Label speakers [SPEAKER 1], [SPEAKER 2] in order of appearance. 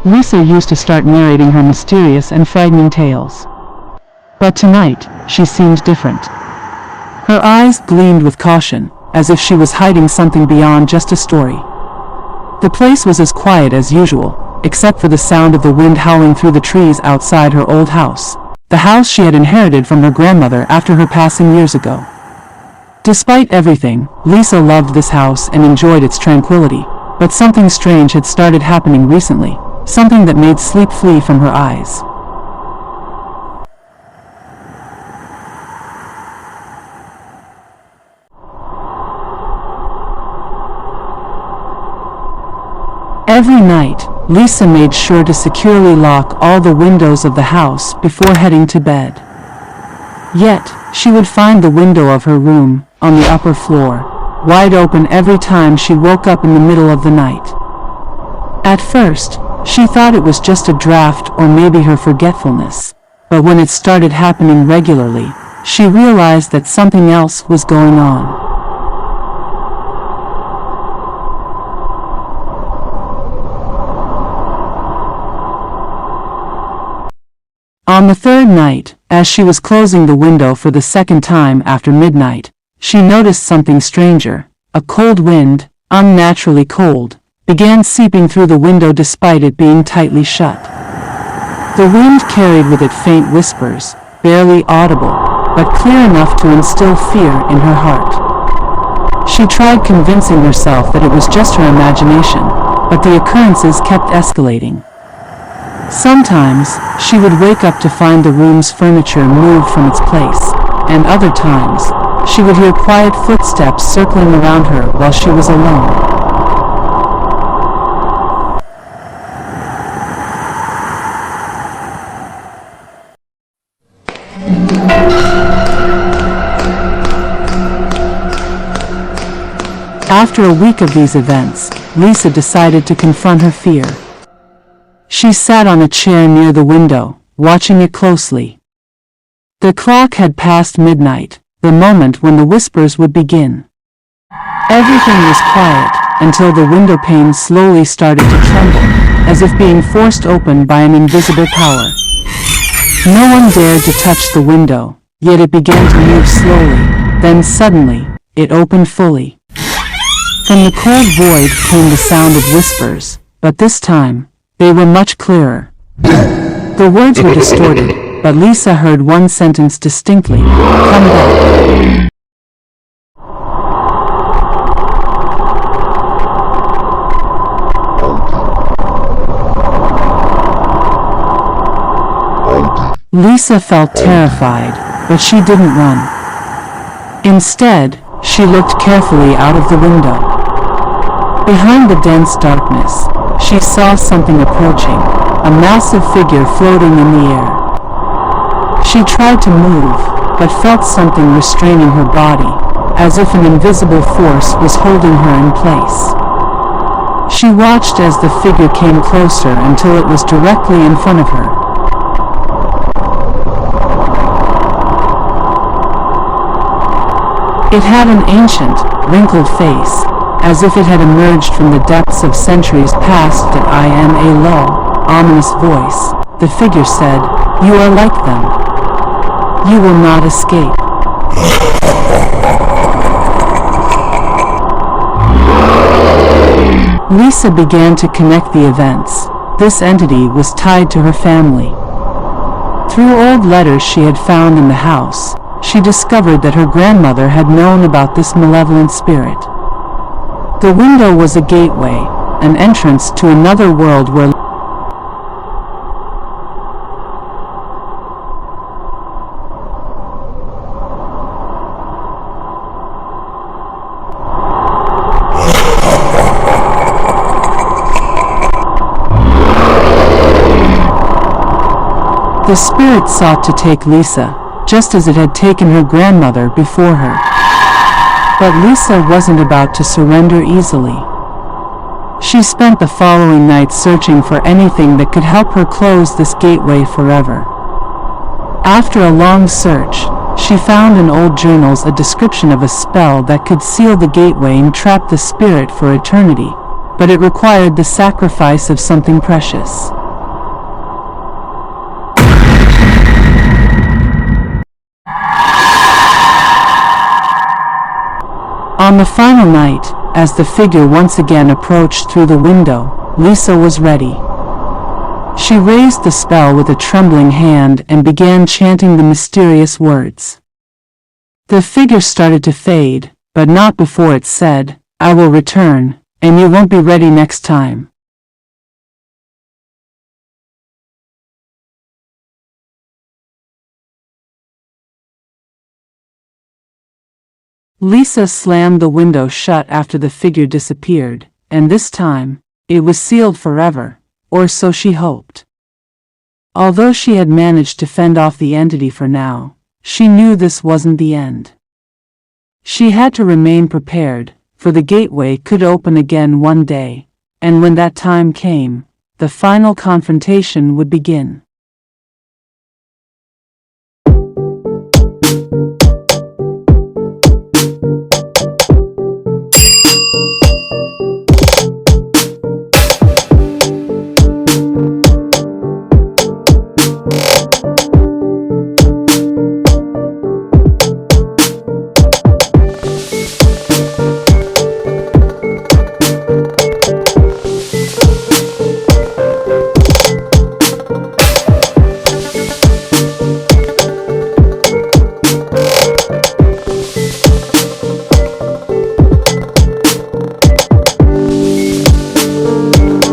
[SPEAKER 1] Lisa used to start narrating her mysterious and frightening tales. But tonight, she seemed different. Her eyes gleamed with caution, as if she was hiding something beyond just a story. The place was as quiet as usual, except for the sound of the wind howling through the trees outside her old house, the house she had inherited from her grandmother after her passing years ago. Despite everything, Lisa loved this house and enjoyed its tranquility, but something strange had started happening recently, something that made sleep flee from her eyes. Every night, Lisa made sure to securely lock all the windows of the house before heading to bed. Yet, she would find the window of her room, on the upper floor, wide open every time she woke up in the middle of the night. At first, she thought it was just a draft or maybe her forgetfulness, but when it started happening regularly, she realized that something else was going on. On the third night, as she was closing the window for the second time after midnight, she noticed something stranger. A cold wind, unnaturally cold, began seeping through the window despite it being tightly shut. The wind carried with it faint whispers, barely audible, but clear enough to instill fear in her heart. She tried convincing herself that it was just her imagination, but the occurrences kept escalating. Sometimes, she would wake up to find the room's furniture moved from its place, and other times, she would hear quiet footsteps circling around her while she was alone. After a week of these events, Lisa decided to confront her fear. She sat on a chair near the window, watching it closely. The clock had passed midnight, the moment when the whispers would begin. Everything was quiet, until the window pane slowly started to tremble, as if being forced open by an invisible power. No one dared to touch the window, yet it began to move slowly, then suddenly, it opened fully. From the cold void came the sound of whispers, but this time, they were much clearer. The words were distorted, but Lisa heard one sentence distinctly: "Come back." Lisa felt terrified, but she didn't run. Instead, she looked carefully out of the window. Behind the dense darkness, she saw something approaching, a massive figure floating in the air. She tried to move, but felt something restraining her body, as if an invisible force was holding her in place. She watched as the figure came closer until it was directly in front of her. It had an ancient, wrinkled face, as if it had emerged from the depths of centuries past. That I am a low, ominous voice, the figure said, "You are like them. You will not escape." Lisa began to connect the events. This entity was tied to her family. Through old letters she had found in the house, she discovered that her grandmother had known about this malevolent spirit. The window was a gateway, an entrance to another world where the spirit sought to take Lisa, just as it had taken her grandmother before her. But Lisa wasn't about to surrender easily. She spent the following night searching for anything that could help her close this gateway forever. After a long search, she found in old journals a description of a spell that could seal the gateway and trap the spirit for eternity, but it required the sacrifice of something precious. On the final night, as the figure once again approached through the window, Lisa was ready. She raised the spell with a trembling hand and began chanting the mysterious words. The figure started to fade, but not before it said, "I will return, and you won't be ready next time." Lisa slammed the window shut after the figure disappeared, and this time, it was sealed forever, or so she hoped. Although she had managed to fend off the entity for now, she knew this wasn't the end. She had to remain prepared, for the gateway could open again one day, and when that time came, the final confrontation would begin.